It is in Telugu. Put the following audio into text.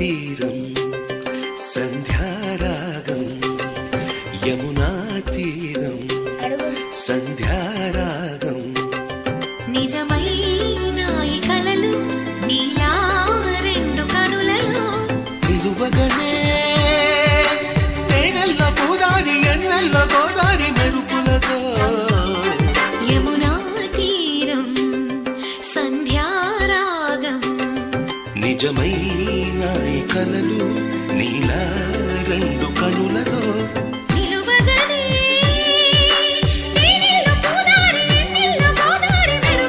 తీరం సంధ్యారాగం యమునా తీరం సంధ్యారాగం నిజమైన ఈ కలలు నీలా రెండు కనులలో నిలువగనే తేనెల్ల గోదారి ఎన్నెల్ల గోదారి మెరుపులతో యమునా తీరం సంధ్యారాగం నిజమైన ఈ కలలు నీలా రెండు కనులలో